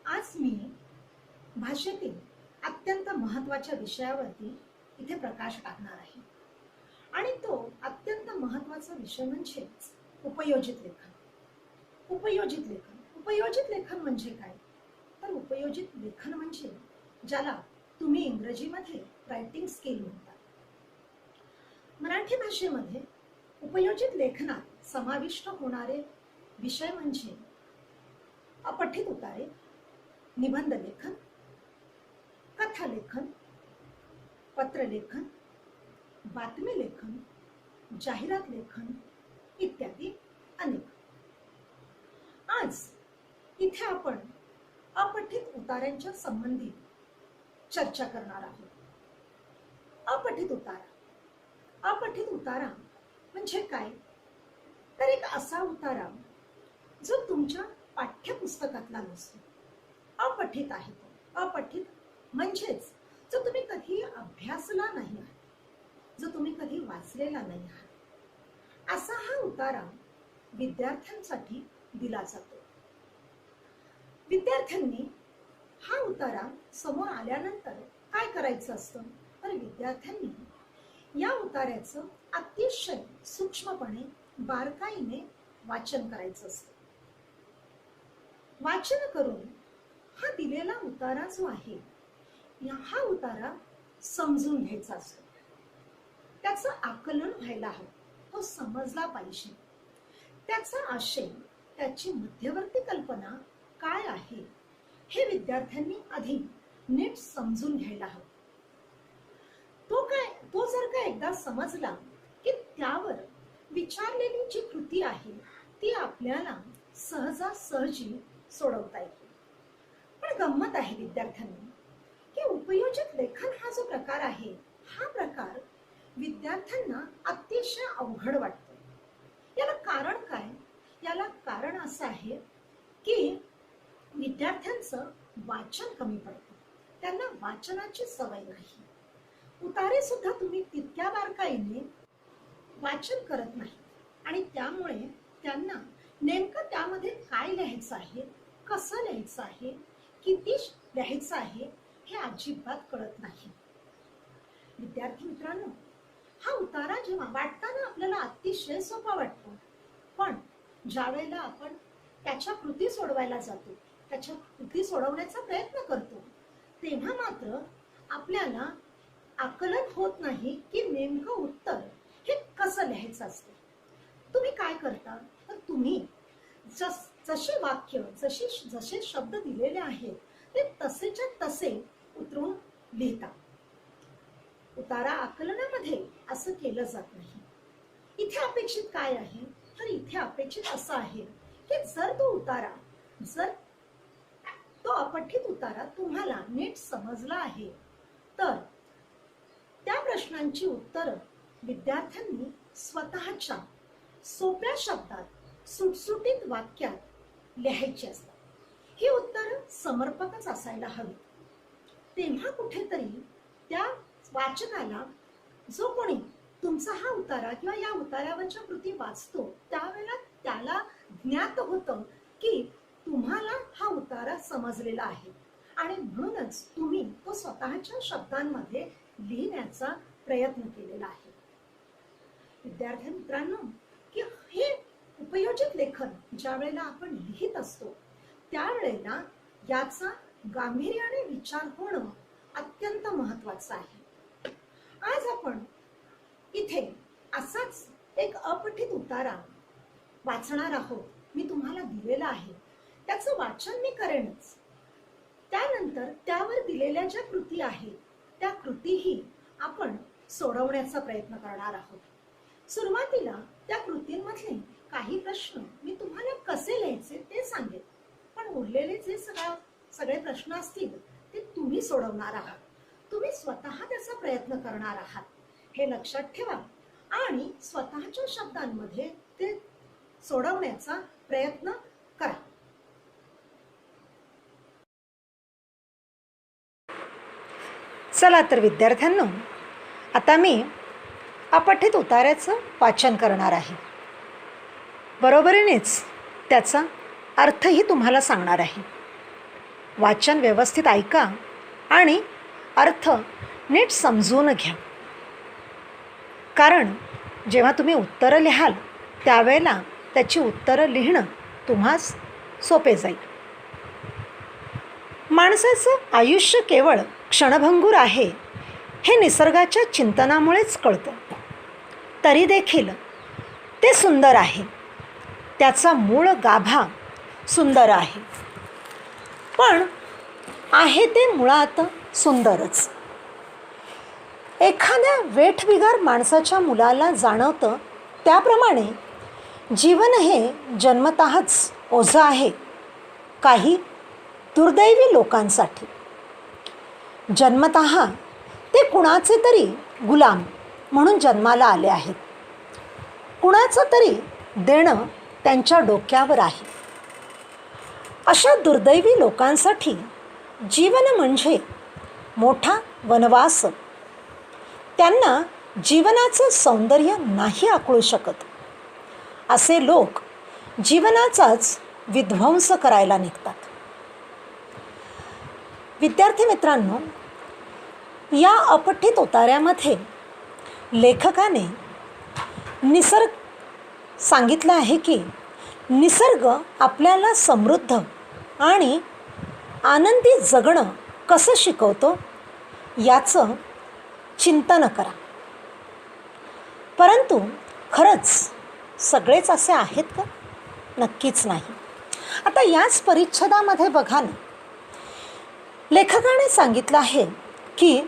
आज मी भाषेतील अत्यंत महत्त्वाच्या विषयावरती इथे प्रकाश टाकणार आहे आणि तो अत्यंत महत्त्वाचा विषय म्हणजे उपयोजित लेखन. उपयोजित लेखन म्हणजे काय? तर उपयोजित लेखन म्हणजे ज्याला तुम्ही इंग्रजीमध्ये रायटिंग स्किल म्हणता. मराठी भाषेमध्ये उपयोजित लेखनात समाविष्ट होणारे विषय म्हणजे अपठित उतारे, निबंध लेखन, कथा लेखन, पत्रलेखन, बातमी लेखन, जाहिरात लेखन इत्यादी अनेक. आज इथे आपण अपठित उतार्यांच्या संबंधित चर्चा करणार आहोत. अपठित उतारा म्हणजे काय? तर एक असा उतारा जो तुमच्या पाठ्यपुस्तकातला नसतो, अपठित आहे. तो अपठित म्हणजेच जो तुम्ही कधी अभ्यासला नाही आहात, जो तुम्ही कधी वाचलेला नाही आहात, असा हा उतारा विद्यार्थ्यांसाठी दिला जातो. विद्यार्थ्यांनी हा उतारा समोर आल्यानंतर काय करायचं असतं? तर विद्यार्थ्यांनी या उतार्याचं अतिशय सूक्ष्मपणे बारकाईने वाचन करायचं असतं. वाचन करून हा दिलेला उतारा जो आहे हा उतारा समजून घ्यायचा असतो. त्याचं आकलन व्हायला हवं, तो समजला पाहिजे. त्याचा आशय, त्याची मध्यवर्ती कल्पना काय आहे हे विद्यार्थ्यांनी आधी नीट समजून घ्यायला हवं. तो जर का एकदा समजला की त्यावर विचारलेली जी कृती आहे ती आपल्याला सहजासहजी सोडवता येते. पण गंमत आहे विद्यार्थ्यांनी की उपयोजित लेखन हा जो प्रकार आहे हा प्रकार विद्यार्थ्यांना अतिशय अवघड वाटतो. याला कारण काय? याला कारण असं आहे की विद्यार्थ्यांचं वाचन कमी पडतं, त्यांना वाचनाची सवय नाही. उतारे सुद्धा तुम्ही तितक्या बारकाईने वाचन करत नाही आणि त्यामुळे त्यांना नेमकं त्यामध्ये काय लिहायचं आहे, कसं लिहायचं आहे, किती लिहायचं आहे हे अजिबात कळत नाही. विद्यार्थी मित्रांनो, हा उतारा जेव्हा वाटताना आपल्याला अतिशय सोपा वाटतो, पण ज्या वेळेला आपण त्याच्या कृती सोडवायला जातो, त्याच्या कृती सोडवण्याचा प्रयत्न करतो, तेव्हा मात्र आपल्याला आकलन होत नाही की नेमकं उत्तर हे कसं लिहायचं असतं. तुम्ही काय करता? तर तुम्ही जसे वाक्य, जसे शब्द दिलेले आहेत ते तसेच्या तसे उतरून लिहिता. उतारा आकलनामध्ये असं केलं जात नाही. इथे अपेक्षित काय आहे? तर इथे अपेक्षित असं आहे की जर तो अपठित उतारा तुम्हाला नीट समजला आहे तर त्या प्रश्नांची उत्तरं विद्यार्थ्यांनी स्वतःच्या सोप्या शब्दात, सुटसुटीत वाक्यात लिहायची असतात. ही उत्तरं समर्पकच असायला हवी. तेव्हा कुठेतरी त्या वाचकाला, जो कोणी तुमचा हा उतारा किंवा या उतार्यावरच्या कृती वाचतो, त्यावेळेला त्याला ज्ञात होतं की तुम्हाला हा उतारा समजलेला आहे आणि म्हणूनच तुम्ही तो स्वतःच्या शब्दांमध्ये लिहिण्याचा प्रयत्न केलेला आहे. विद्यार्थी मित्रांनो, की हे उपयोजित लेखन ज्या वेळेला आपण लिहित असतो त्यावेळेला याचा गांभीर्याने विचार होणं अत्यंत महत्वाचं आहे. आज आपण इथे असाच एक अपठित उतारा वाचणार आहोत. मी तुम्हाला दिलेला आहे, त्याचं वाचन मी करेनच. त्यानंतर त्यावर दिलेल्या ज्या कृती आहेत त्या कृतीही आपण सोडवण्याचा प्रयत्न करणार आहोत. सुरुवातीला त्या कृतींमधले काही प्रश्न मी तुम्हाला कसे लिहायचे ते सांगेन, पण उरलेले जे सगळे प्रश्न असतील ते तुम्ही सोडवणार आहात. तुम्ही स्वतः त्याचा प्रयत्न करणार आहात हे लक्षात ठेवा आणि स्वतःच्या शब्दांमध्ये ते सोडवण्याचा प्रयत्न करा. चला तर विद्यार्थ्यांनो, आता मी अपठित उतार्याचं वाचन करणार आहे. बरोबरीनेच त्याचा अर्थही तुम्हाला सांगणार आहे. वाचन व्यवस्थित ऐका आणि अर्थ नीट समजून घ्या. कारण जेव्हा तुम्ही उत्तरं लिहाल त्यावेळेला त्याची उत्तरं लिहिणं तुम्हास सोपे जाईल. माणसाचं आयुष्य केवळ क्षणभंगूर आहे हे निसर्गाच्या चिंतनामुळेच कळतं. तरी देखील ते सुंदर आहे. त्याचा मूळ गाभा सुंदर आहे. पण आहे ते मुळात सुंदरच. एखाद्या वेठबिगार माणसाच्या मुलाला जाणवतं त्याप्रमाणे जीवन हे जन्मतःच ओझं आहे काही दुर्दैवी लोकांसाठी. जन्मतः ते कुणाचे तरी गुलाम म्हणून जन्माला आले आहेत. कुणाचं तरी देणं त्यांच्या डोक्यावर आहे. अशा दुर्दैवी लोकांसाठी जीवन म्हणजे मोठा वनवास. त्यांना जीवनाचं सौंदर्य नाही आकळू शकत. असे लोक जीवनाचाच विध्वंस करायला निघतात. विद्यार्थी मित्रांनो, या अपठित उतार्यामध्ये लेखकाने निसर्ग सांगितलं आहे की निसर्ग आपल्याला समृद्ध आणि आनंदी जगणं कसं शिकवतो याचं चिंतन करा. परंतु खरंच सगळेच असे आहेत का? नक्कीच नाही. आता याच परिच्छेदामध्ये बघा ना, लेखकाने सांगितलं आहे की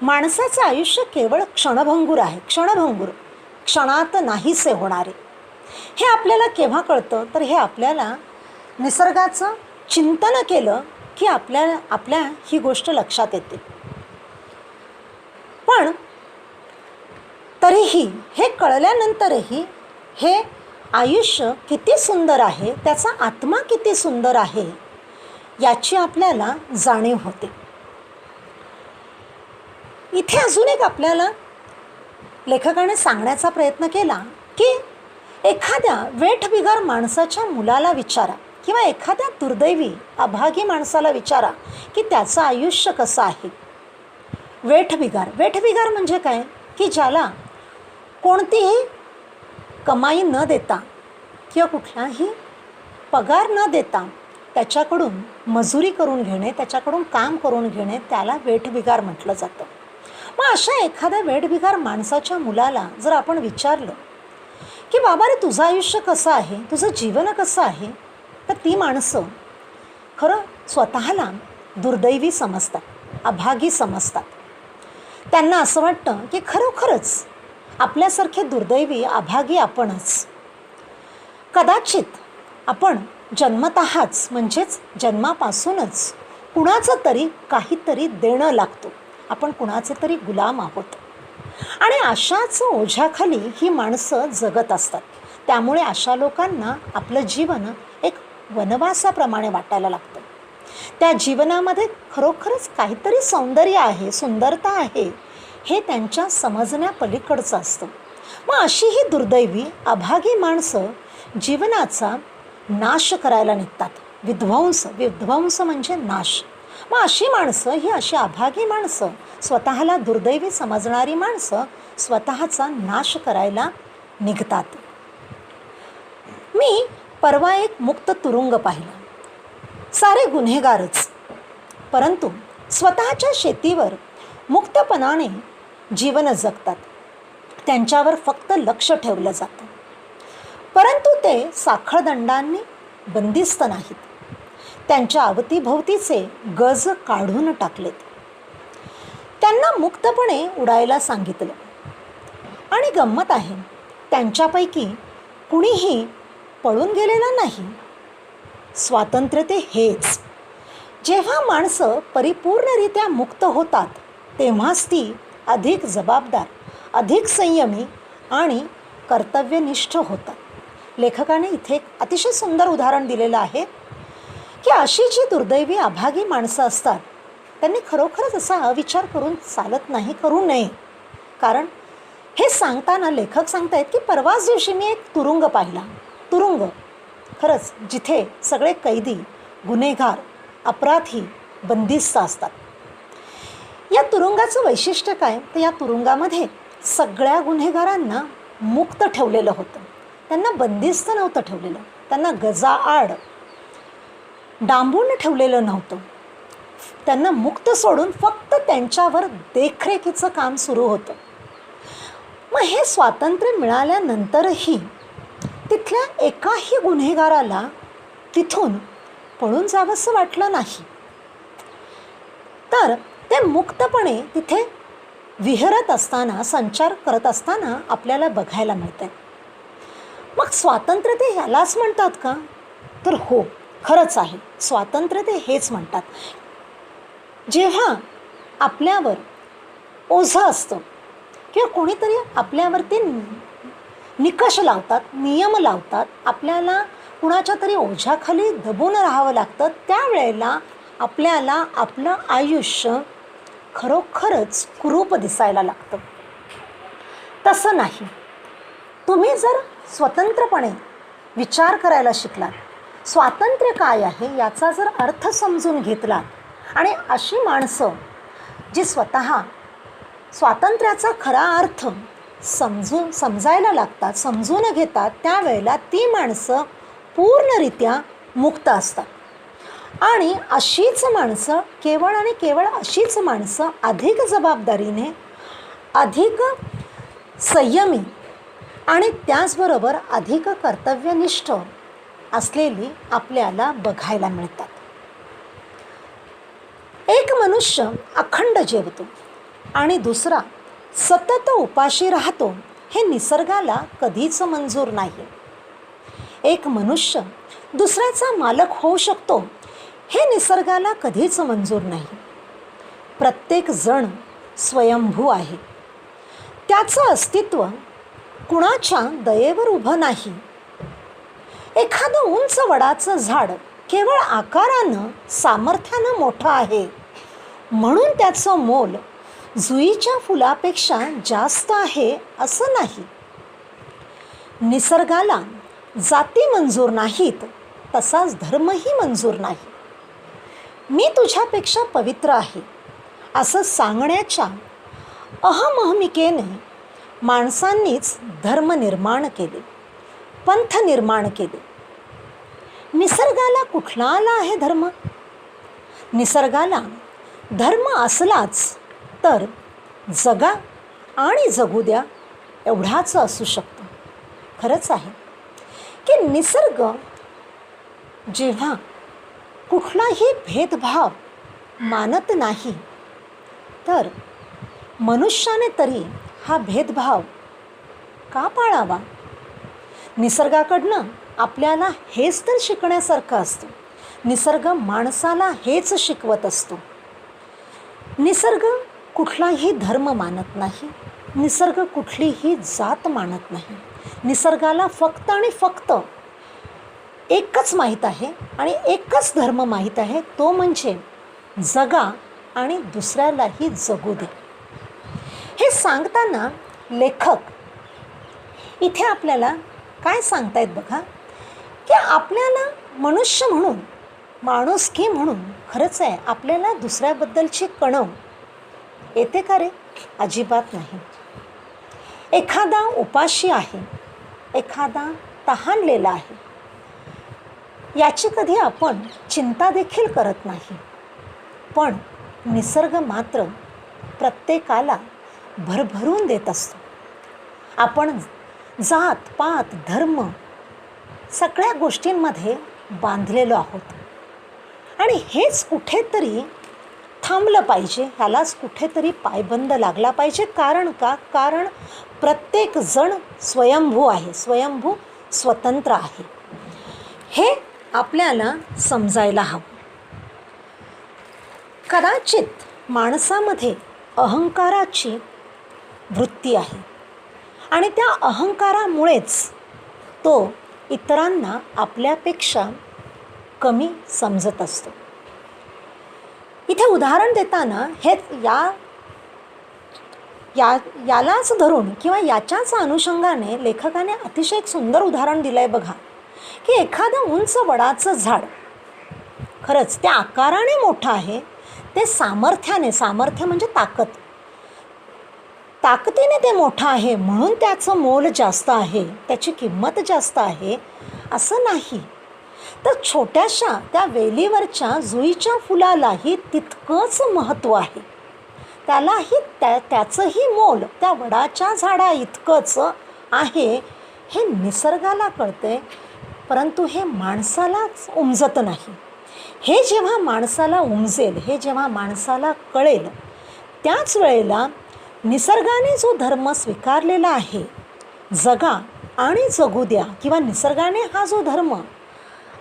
माणसाचं आयुष्य केवळ क्षणभंगूर आहे. क्षणभंगूर, क्षणात नाहीसे होणारे. हे आपल्याला केव्हा कळतं तर हे आपल्याला निसर्गाचं चिंतन केलं की आपल्या ही गोष्ट लक्षात येते. पण तरीही हे कळल्यानंतरही हे आयुष्य किती सुंदर आहे, त्याचा आत्मा किती सुंदर आहे याची आपल्याला जाणीव होते. इथे अजून एक आपल्याला लेखकाने सांगण्याचा प्रयत्न केला की एखाद्या वेठबिगार माणसाच्या मुलाला विचारा किंवा एखाद्या दुर्दैवी अभागी माणसाला विचारा की त्याचं आयुष्य कसं आहे. वेठबिगार म्हणजे काय की ज्याला कोणतीही कमाई न देता किंवा कुठलाही पगार न देता त्याच्याकडून मजुरी करून घेणे, त्याच्याकडून काम करून घेणे, त्याला वेठबिगार म्हटलं जातं. मग अशा एखाद्या वेठबिगार माणसाच्या मुलाला जर आपण विचारलं की बाबा रे तुझं आयुष्य कसं आहे, तुझं जीवन कसं आहे, तर ती माणसं खरं स्वतःला दुर्दैवी समजतात, अभागी समजतात. त्यांना असं वाटतं की खरोखरच आपल्यासारखे दुर्दैवी अभागी आपणच. कदाचित आपण जन्मतःच म्हणजेच जन्मापासूनच कुणाचं तरी काहीतरी देणं लागतो. आपण कुणाचे तरी गुलाम आहोत आणि अशाच ओझ्याखाली ही माणसं जगत असतात. त्यामुळे अशा लोकांना आपलं जीवन एक वनवासाप्रमाणे वाटायला लागतं. त्या जीवनामध्ये खरोखरच काहीतरी सौंदर्य आहे, सुंदरता आहे हे त्यांच्या समजण्यापलीकडचं असतं. मग अशी ही दुर्दैवी अभागी माणसं जीवनाचा नाश करायला निघतात. विध्वंस म्हणजे नाश. मग अशी माणसं ही अशी अभागी माणसं, स्वतःला दुर्दैवी समजणारी माणसं स्वतःचा नाश करायला निघतात. मी परवा एक मुक्त तुरुंग पाहिला. सारे गुन्हेगारच, परंतु स्वतःच्या शेतीवर मुक्तपणाने जीवन जगतात. त्यांच्यावर फक्त लक्ष ठेवलं जातं, परंतु ते साखळदंडांनी बंदिस्त नाहीत. त्यांच्या अवतीभोवतीचे गज काढून टाकलेत. त्यांना मुक्तपणे उडायला सांगितलं. आणि गंमत आहे, त्यांच्यापैकी कुणीही पळून गेलेलं नाही. स्वातंत्र्य ते हेच. जेव्हा माणसं परिपूर्णरित्या मुक्त होतात तेव्हाच ती अधिक जबाबदार, अधिक संयमी आणि कर्तव्यनिष्ठ होतात. लेखकाने इथे एक अतिशय सुंदर उदाहरण दिलेलं आहे की अशी जी दुर्दैवी अभागी माणसं असतात त्यांनी खरोखरच असा अविचार करून चालत नाही, करू नये. कारण हे सांगताना लेखक सांगतायत की परवाच दिवशी मी एक तुरुंग पाहिला. तुरुंग खरंच जिथे सगळे कैदी, गुन्हेगार अपराधी बंदिस्त असतात. या तुरुंगाचं वैशिष्ट्य काय, तर या तुरुंगामध्ये सगळ्या गुन्हेगारांना मुक्त ठेवलेलं होतं. त्यांना बंदिस्त नव्हतं ठेवलेलं, त्यांना गजाआड डांबून ठेवलेलं नव्हतं. त्यांना मुक्त सोडून फक्त त्यांच्यावर देखरेखीचं काम सुरू होतं. मग हे स्वातंत्र्य मिळाल्यानंतरही तिथल्या एकाही गुन्हेगाराला तिथून पळून जावंसं वाटलं नाही. तर ते मुक्तपणे तिथे विहरत असताना, संचार करत असताना आपल्याला बघायला मिळतं. मग स्वातंत्र्य ते ह्यालाच म्हणतात का, तर हो, खरंच आहे, स्वातंत्र्य ते हेच म्हणतात. जेव्हा आपल्यावर ओझं असतं किंवा कोणीतरी आपल्यावरती निकष लावतात, नियम लावतात, आपल्याला कुणाच्या तरी ओझ्याखाली दबून राहावं लागतं, त्यावेळेला आपल्याला आपलं आयुष्य खरोखरच कुरूप दिसायला लागतं. तसं नाही. तुम्ही जर स्वतंत्रपणे विचार करायला शिकलात, स्वातंत्र्य काय आहे याचा जर अर्थ समजून घेतला, आणि अशी माणसं जी स्वतः स्वातंत्र्याचा खरा अर्थ समजायला लागतात, समजून घेतात, त्यावेळेला ती माणसं पूर्णरित्या मुक्त असतात. आणि अशीच माणसं, केवळ आणि केवळ अशीच माणसं अधिक जबाबदारीने, अधिक संयमी आणि त्याचबरोबर अधिक कर्तव्यनिष्ठ असलेली आपल्याला बघायला मिळतात. एक मनुष्य अखंड जेवतो आणि दुसरा सतत उपाशी राहतो, हे निसर्गाला कधीच मंजूर नाही. एक मनुष्य दुसऱ्याचा मालक होऊ शकतो, हे निसर्गाला कधीच मंजूर नाही. प्रत्येक जण स्वयंभू आहे. त्याचं अस्तित्व कुणाच्या दयेवर उभं नाही. एखादं उंच वडाचं झाड केवळ आकारानं, सामर्थ्यानं मोठं आहे म्हणून त्याचं मोल जुईच्या फुलापेक्षा जास्त आहे असं नाही. निसर्गाला जाती मंजूर नाहीत, तसाच धर्मही मंजूर नाही. मी तुझ्यापेक्षा पवित्र आहे असं सांगण्याच्या अहमहमिकेने माणसांनीच धर्म निर्माण केले, पंथ निर्माण केले. निसर्गाला कुठला आला आहे धर्म? निसर्गाला धर्म असलाच तर जगा आणि जगू द्या एवढाच असू शकतो. खरंच आहे की निसर्ग जेव्हा कुठलाही भेदभाव मानत नाही, तर मनुष्याने तरी हा भेदभाव का पाळावा? निसर्गाकडनं आपल्याला हेच तर शिकण्यासारखं असतं. निसर्ग माणसाला हेच शिकवत असतो. निसर्ग कुठलाही धर्म मानत नाही, निसर्ग कुठलीही जात मानत नाही. निसर्गाला फक्त आणि फक्त एकच माहीत आहे आणि एकच धर्म माहीत आहे, तो म्हणजे जगा आणि दुसऱ्यालाही जगू दे. हे सांगताना लेखक इथे आपल्याला काय सांगतायत बघा, की आपल्याला मनुष्य म्हणून, माणुसकी म्हणून खरंच आहे आपल्याला दुसऱ्याबद्दलची कणव येते का रे? अजिबात नाही. एखादा उपाशी आहे, एखादा तहानलेला आहे, याची कधी आपण चिंता देखील करत नाही. पण निसर्ग मात्र प्रत्येकाला भरभरून देत असतो. आपण जात पात धर्म सगळ्या गोष्टींमध्ये बांधलेलो आहोत आणि हेच कुठेतरी थांबलं पाहिजे, ह्यालाच कुठेतरी पायबंद लागला पाहिजे. कारण का? कारण प्रत्येक जण स्वयंभू आहे, स्वयंभू स्वतंत्र आहे. हे आपल्याला समजायला हवं. कदाचित माणसामध्ये अहंकाराची वृत्ती आहे आणि त्या अहंकारामुळेच तो इतरांना आपल्यापेक्षा कमी समजत असतो. इथे उदाहरण देताना हेच यालाच धरून किंवा याच्याच अनुषंगाने लेखकाने अतिशय एक सुंदर उदाहरण दिलं आहे बघा, की एखादं उंच वडाचं झाड खरंच त्या आकाराने मोठं आहे, ते सामर्थ्याने, सामर्थ्य म्हणजे ताकद, ताकदीने ते मोठं आहे म्हणून त्याचं मोल जास्त आहे, त्याची किंमत जास्त आहे असं नाही. तर छोट्याशा त्या वेलीवरच्या जुईच्या फुलालाही तितकंच महत्त्व आहे, त्यालाही त्याचंही मोल त्या वडाच्या झाडा इतकंच आहे हे निसर्गाला कळते, परंतु हे माणसालाच उमजत नाही. हे जेव्हा माणसाला उमजेल, हे जेव्हा माणसाला कळेल, त्याच वेळेला निसर्गाने जो धर्म स्वीकारलेला आहे, जगा आणि जगू द्या, किंवा निसर्गाने हा जो धर्म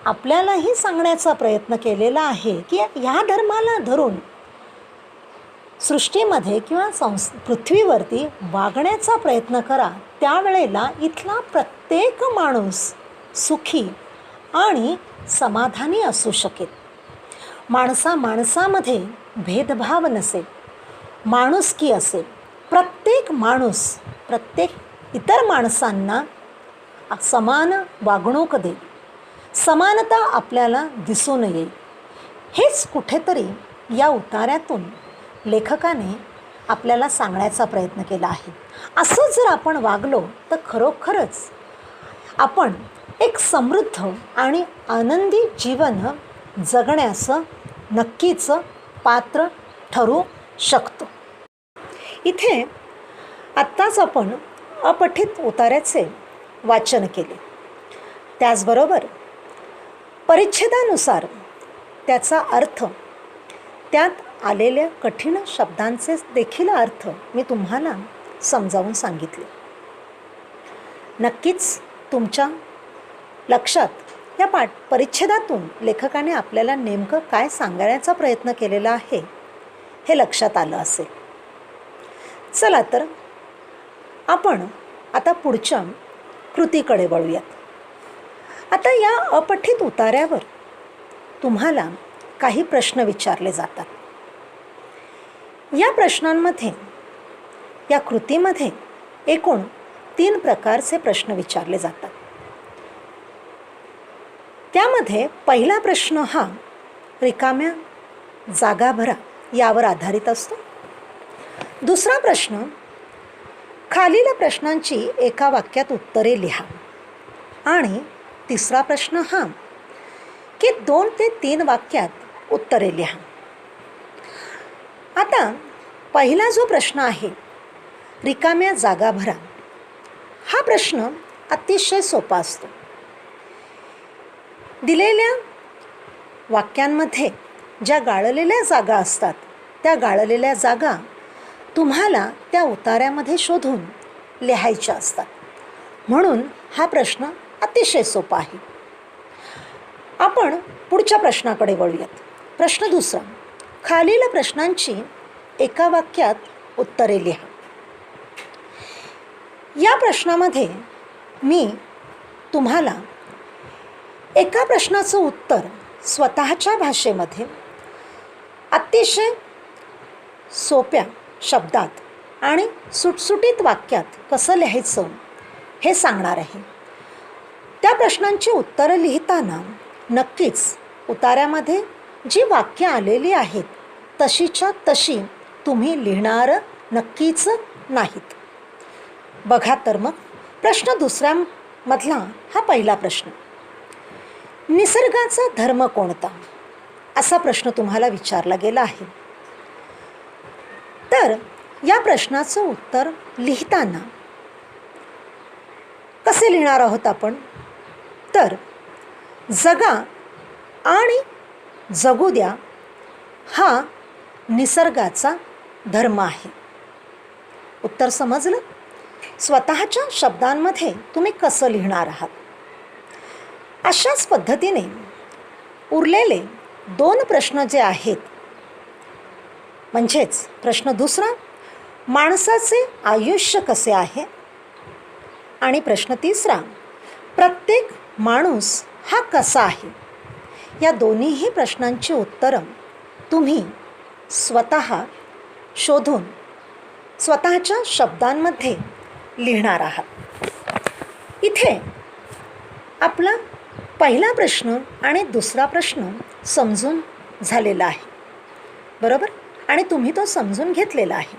आपल्यालाही सांगण्याचा प्रयत्न केलेला आहे की ह्या धर्माला धरून सृष्टीमध्ये किंवा पृथ्वीवरती वागण्याचा प्रयत्न करा, त्यावेळेला इथला प्रत्येक माणूस सुखी आणि समाधानी असू शकेल. माणसामध्ये भेदभाव नसेल, माणुसकी असेल, प्रत्येक माणूस प्रत्येक इतर माणसांना समान वागणूक देईल, समानता आपल्याला दिसून येईल. हेच कुठेतरी या उतार्यातून लेखकाने आपल्याला सांगण्याचा प्रयत्न केला आहे. असं जर आपण वागलो तर खरोखरच आपण एक समृद्ध आणि आनंदी जीवन जगण्यास नक्कीच पात्र ठरू शकतो. इथे आत्ताच आपण अपठित उतार्याचे वाचन केले, त्याचबरोबर परिच्छेदानुसार त्याचा अर्थ, त्यात आलेल्या कठीण शब्दांचे देखील अर्थ मी तुम्हाला समजावून सांगितले. नक्कीच तुमच्या लक्षात या परिच्छेदातून लेखकाने आपल्याला नेमकं काय सांगण्याचा प्रयत्न केलेला आहे हे लक्षात आलं असेल. चला तर आपण आता पुढच्या कृतीकडे वळूयात. आता या अपठित उतार्यावर तुम्हाला काही प्रश्न विचारले जातात. या प्रश्नांमध्ये, या कृतीमध्ये एकूण 3 प्रकारचे प्रश्न विचारले जातात. त्यामध्ये पहिला प्रश्न हा रिकाम्या जागा भरा यावर आधारित असतो. दुसरा प्रश्न खालील प्रश्नांची एका वाक्यात उत्तरे लिहा. आणि तिसरा प्रश्न हा की 2 ते 3 वाक्यात उत्तरे लिहा. आता पहिला जो प्रश्न आहे रिकाम्या जागा भरा, हा प्रश्न अतिशय सोपा असतो. दिलेल्या वाक्यांमध्ये ज्या गाळलेल्या जागा असतात, त्या गाळलेल्या जागा तुम्हाला त्या उतार्यामध्ये शोधून लिहायच्या असतात. म्हणून हा प्रश्न अतिशय सोपा आहे. आपण पुढच्या प्रश्नाकडे वळूयात. प्रश्न दुसरा, खालील प्रश्नांची एका वाक्यात उत्तरे लिहा. या प्रश्नामध्ये मी तुम्हाला एका प्रश्नाचं उत्तर स्वतःच्या भाषेमध्ये अतिशय सोप्या शब्दात आणि सुटसुटीत वाक्यात कसं लिहायचं हे सांगणार आहे. त्या प्रश्नांची उत्तरं लिहिताना नक्कीच उतार्यामध्ये जी वाक्य आलेली आहेत तशीच्या तशी तुम्ही लिहिणार नक्कीच नाहीत. बघा तर मग प्रश्न दुसऱ्यामधला हा पहिला प्रश्न, निसर्गाचा धर्म कोणता, असा प्रश्न तुम्हाला विचारला गेला आहे. तर या प्रश्नाचं उत्तर लिहिताना कसे लिहिणार आहोत आपण, तर जगा आणि जगू द्या हा निसर्गाचा धर्म आहे. उत्तर समजलं? स्वतःच्या शब्दांमध्ये तुम्ही कसं लिहिणार आहात. अशाच पद्धतीने उरलेले 2 प्रश्न जे आहेत, म्हणजेच प्रश्न दुसरा माणसाचे आयुष्य कसे आहे आणि प्रश्न तिसरा प्रत्येक माणूस हा कसा आहे, या दोन्हीही प्रश्नांची उत्तरं तुम्ही स्वतः शोधून स्वतःच्या शब्दांमध्ये लिहिणार आहात. इथे आपला पहिला प्रश्न आणि दुसरा प्रश्न समजून झालेला आहे, बरोबर? आणि तुम्ही तो समजून घेतलेला आहे.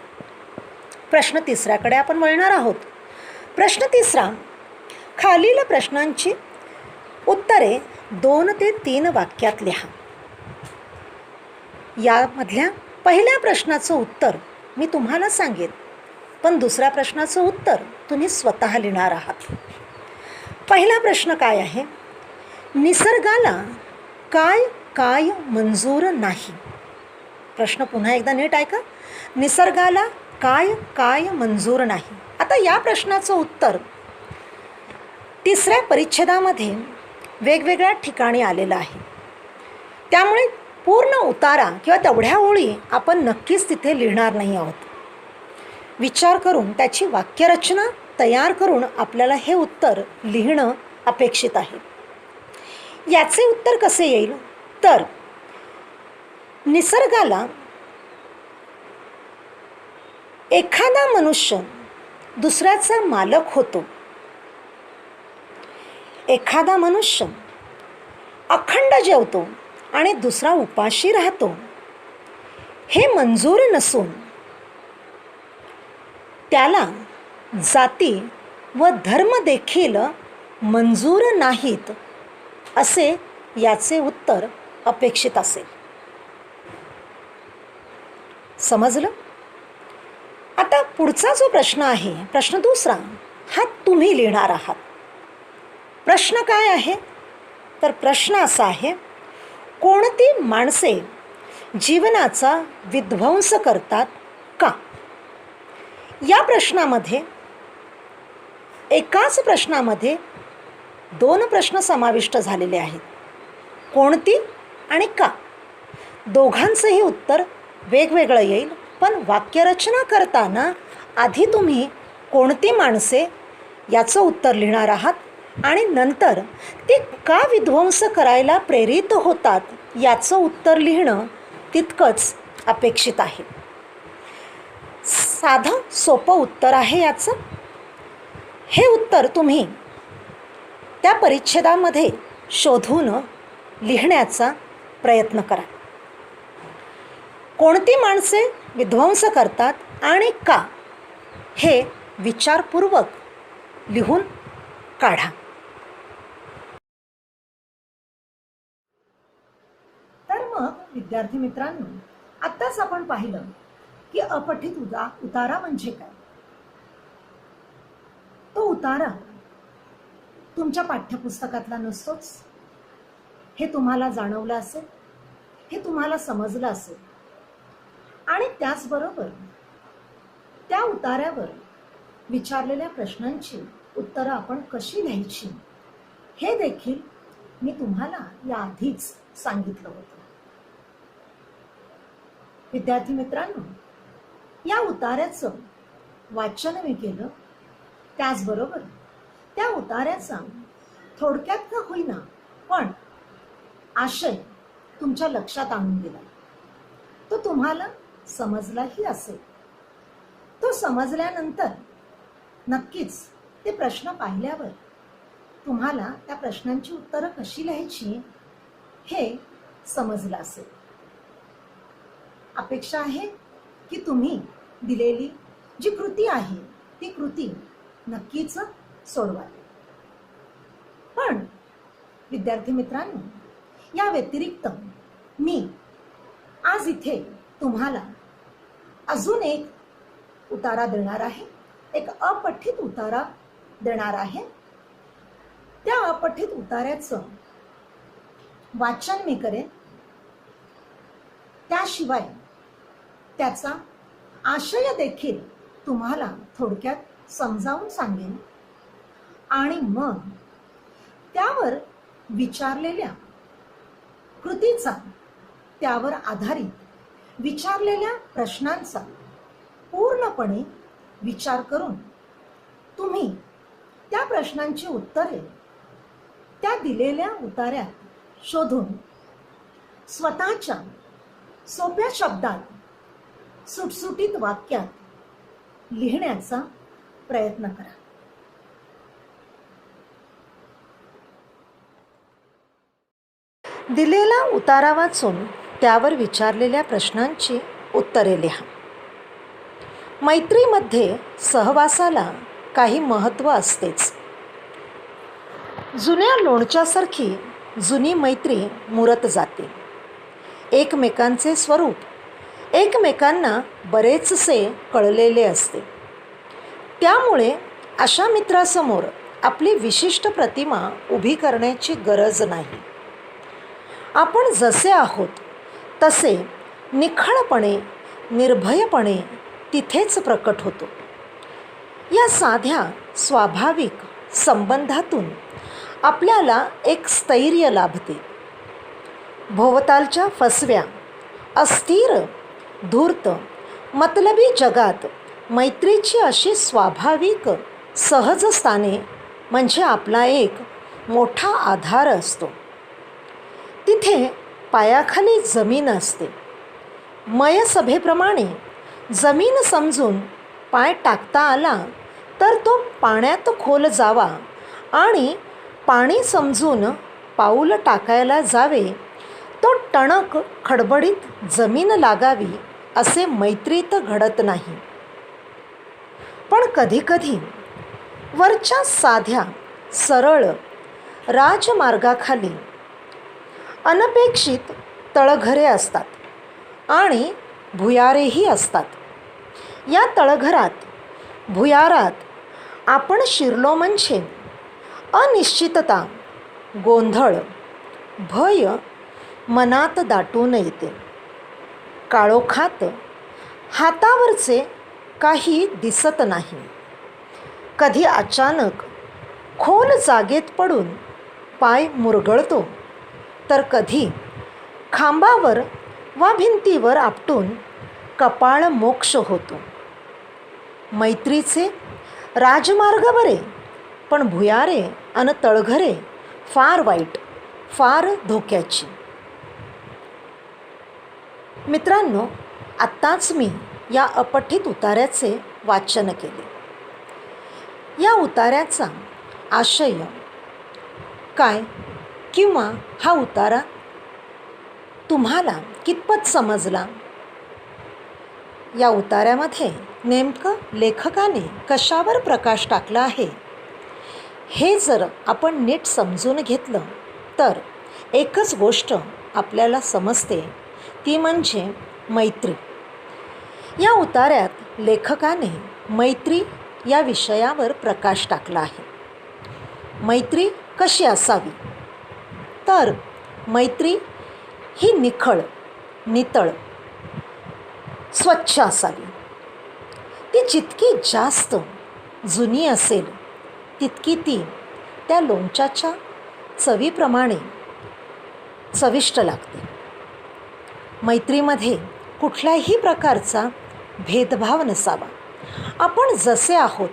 प्रश्न तिसऱ्याकडे आपण वळणार आहोत. प्रश्न तिसरा, खालील प्रश्नांची उत्तरे 2 ते 3 वाक्यात लिहा. यामधल्या पहिल्या प्रश्नाचं उत्तर मी तुम्हाला सांगेन, पण दुसऱ्या प्रश्नाचं उत्तर तुम्ही स्वतः लिहिणार आहात. पहिला प्रश्न काय आहे? निसर्गाला काय काय मंजूर नाही? प्रश्न पुन्हा एकदा नीट ऐका. निसर्गाला काय काय मंजूर नाही? आता या प्रश्नाचं उत्तर तिसऱ्या परिच्छेदामध्ये वेगवेगळ्या ठिकाणी आलेलं आहे. त्यामुळे पूर्ण उतारा किंवा तेवढ्या ओळी आपण नक्कीच तिथे लिहिणार नाही आहोत. विचार करून त्याची वाक्यरचना तयार करून आपल्याला हे उत्तर लिहिणं अपेक्षित आहे. याचे उत्तर कसे येईल? तर निसर्गाला एखादा मनुष्य दुसऱ्याचा मालक होतो. एखादा मनुष्य अखंड जेवतो आणि दुसरा उपाशी राहतो. हे मंजूर नसून त्याला जाती व धर्म देखील मंजूर नाहीत, असे याचे उत्तर अपेक्षित असेल. समजलं? आता पुढचा जो प्रश्न आहे, प्रश्न दुसरा, हा तुम्ही लिहिणार आहात. प्रश्न काय आहे? तर प्रश्न असा आहे, कोणती माणसे जीवनाचा विध्वंस करतात का? या प्रश्नामध्ये एकाच प्रश्नामध्ये 2 प्रश्न समाविष्ट झालेले आहेत. कोणती आणि का? दोघांचंही उत्तर वेगवेगळं येईल, पण वाक्यरचना करताना आधी तुम्ही कोणती माणसे याचं उत्तर लिहिणार आहात आणि नंतर ते का विध्वंस करायला प्रेरित होतात याचं उत्तर लिहिणं तितकंच अपेक्षित आहे. साधं सोपं उत्तर आहे याचं. हे उत्तर तुम्ही त्या परिच्छेदामध्ये शोधून लिहिण्याचा प्रयत्न करा. कोणती माणसे विध्वंस करतात आणि का, हे विचारपूर्वक लिहून काढा. तर मग विद्यार्थी मित्रांनो, आत्ताच आपण पाहिलं की अपठित उतारा म्हणजे काय. तो उतारा तुमच्या पाठ्यपुस्तकातला नसतोच, हे तुम्हाला जाणवलं असेल, हे तुम्हाला समजलं असेल. आणि त्याचबरोबर त्या उतार्यावर विचारलेल्या प्रश्नांची उत्तरं आपण कशी लिहायची हे देखील मी तुम्हाला याआधीच सांगितलं होतं. विद्यार्थी मित्रांनो, या उतार्याचं वाचन मी केलं, त्याचबरोबर त्या उतार्याचा थोडक्यात का होईना पण आशय तुमच्या लक्षात आणून दिला. तो तुम्हाला समजलाही असेल. तो समजल्यानंतर नक्कीच ते प्रश्न पाहिल्यावर तुम्हाला त्या प्रश्नांची उत्तरं कशी लिहायची हे समजलं असेल. अपेक्षा आहे की तुम्ही दिलेली जी कृती आहे ती कृती नक्कीच सोडवाल. पण विद्यार्थी मित्रांनो, या व्यतिरिक्त मी आज इथे तुम्हाला अजून एक उतारा देणार आहे, एक अपठित उतारा देणार आहे. त्या अपठित उतार्याचं वाचन मी करेन, त्याशिवाय त्याचा आशय देखील तुम्हाला थोडक्यात समजावून सांगेन आणि मग त्यावर विचारलेल्या कृतीचा, त्यावर आधारित विचारलेल्या प्रश्नांचा पूर्णपणे विचार करून तुम्ही त्या प्रश्नांची उत्तरे त्या दिलेल्या उतार्यात शोधून स्वतःच्या सोप्या शब्दात, सुटसुटीत वाक्यात लिहिण्याचा प्रयत्न करा. दिलेला उतारा वाचून त्यावर विचारलेल्या प्रश्नांची उत्तरे लिहा. मैत्रीमध्ये सहवासाला काही महत्त्व असतेच. जुन्या लोणच्यासारखी जुनी मैत्री मुरत जाते. एकमेकांचे स्वरूप एकमेकांना बरेचसे कळलेले असते. त्यामुळे अशा मित्रासमोर आपली विशिष्ट प्रतिमा उभी करण्याची गरज नाही. आपण जसे आहोत तसे निखळपणे निर्भयपणे तिथेच प्रकट होतो. या साध्या स्वाभाविक संबंधातून आपल्याला एक स्थैर्य लाभते. भोवतालच्या फसव्या अस्थिर धूर्त मतलबी जगात मैत्रीची अशी स्वाभाविक सहज स्थाने म्हणजे आपला एक मोठा आधार असतो. तिथे पायाखाली जमीन असते. मयसभेप्रमाणे जमीन समजून पाय टाकता आला तर तो पाण्यात खोल जावा आणि पाणी समजून पाऊल टाकायला जावे, तो टणक खडबडीत जमीन लागावी असे मैत्रीत घडत नाही. पण कधीकधी वरच्या साध्या सरळ राजमार्गाखाली अनपेक्षित तळघरे असतात आणि भुयारेही असतात. या तळघरात भुयारात आपण शिरलो म्हणजे अनिश्चितता गोंधळ भय मनात दाटून येते. काळोखात हातावरचे काही दिसत नाही. कधी अचानक खोल जागेत पडून पाय मुरगळतो तर कधी खांबावर वा भिंतीवर आपटून कपाळ मोक्ष होतो. मैत्रीचे राजमार्ग बरे, पण भुयारे अन तळघरे फार वाईट, फार धोक्याची. मित्रांनो, आत्ताच मी या अपठित उतार्याचे वाचन केले. या उतार्याचा आशय काय किंवा हा उतारा तुम्हाला कितपत समजला? या उतार्यामध्ये नेमकं लेखकाने कशावर प्रकाश टाकला आहे हे जर आपण नीट समजून घेतलं तर एकच गोष्ट आपल्याला समजते, ती म्हणजे मैत्री. या उतार्यात लेखकाने मैत्री या विषयावर प्रकाश टाकला आहे. मैत्री कशी असावी? तर मैत्री ही निखळ, नितळ, स्वच्छ असावी. ती जितकी जास्त जुनी असेल तितकी ती त्या लोणच्याच्या चवीप्रमाणे चविष्ट लागते. मैत्रीमध्ये कुठल्याही प्रकारचा भेदभाव नसावा. आपण जसे आहोत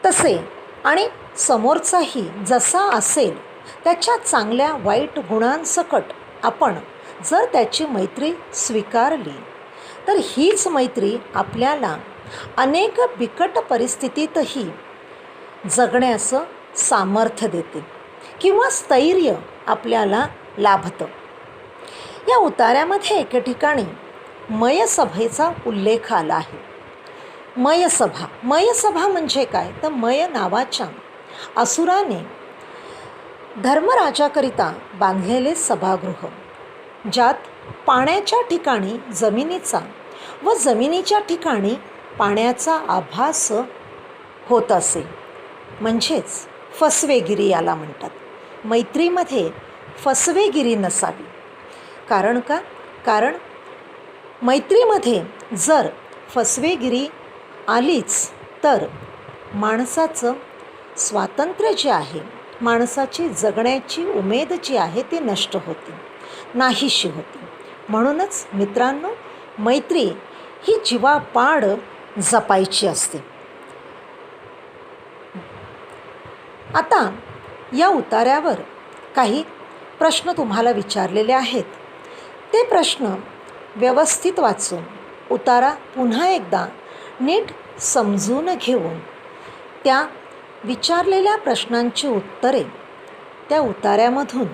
तसे आणि समोरचाही जसा असेल त्याच्या चांगल्या वाईट गुणांसकट आपण जर त्याची मैत्री स्वीकारली तर हीच मैत्री आपल्याला अनेक बिकट परिस्थितीतही जगण्याचं सामर्थ्य देते किंवा स्थैर्य आपल्याला लाभतं. या उतार्यामध्ये एके ठिकाणी मयसभेचा उल्लेख आला आहे. मयसभा म्हणजे काय? तर मय नावाच्या असुराने धर्मराजाकरिता बांधलेले सभागृह, ज्यात पाण्याच्या ठिकाणी जमिनीचा व जमिनीच्या ठिकाणी पाण्याचा आभास होत असे, म्हणजेच फसवेगिरी याला म्हणतात. मैत्रीमध्ये फसवेगिरी नसावी. कारण का? कारण मैत्रीमध्ये जर फसवेगिरी आलीच तर माणसाचं स्वातंत्र्य जे आहे, माणसाची जगण्याची उमेद जी आहे ती नष्ट होते, नाहीशी होते. म्हणूनच मित्रांनो, मैत्री ही जीवापाड जपायची असते. आता या उतार्यावर काही प्रश्न तुम्हाला विचारलेले आहेत. ते प्रश्न व्यवस्थित वाचून उतारा पुन्हा एकदा नीट समजून घेऊन त्या विचारलेल्या प्रश्नांची उत्तरे त्या उतार्यामधून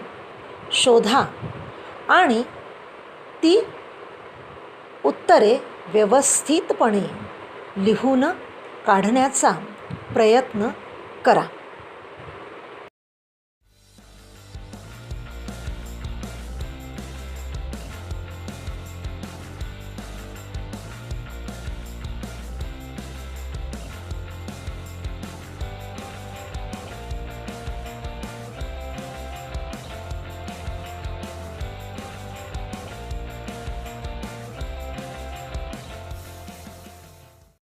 शोधा आणि ती उत्तरे व्यवस्थितपणे लिहून काढण्याचा प्रयत्न करा.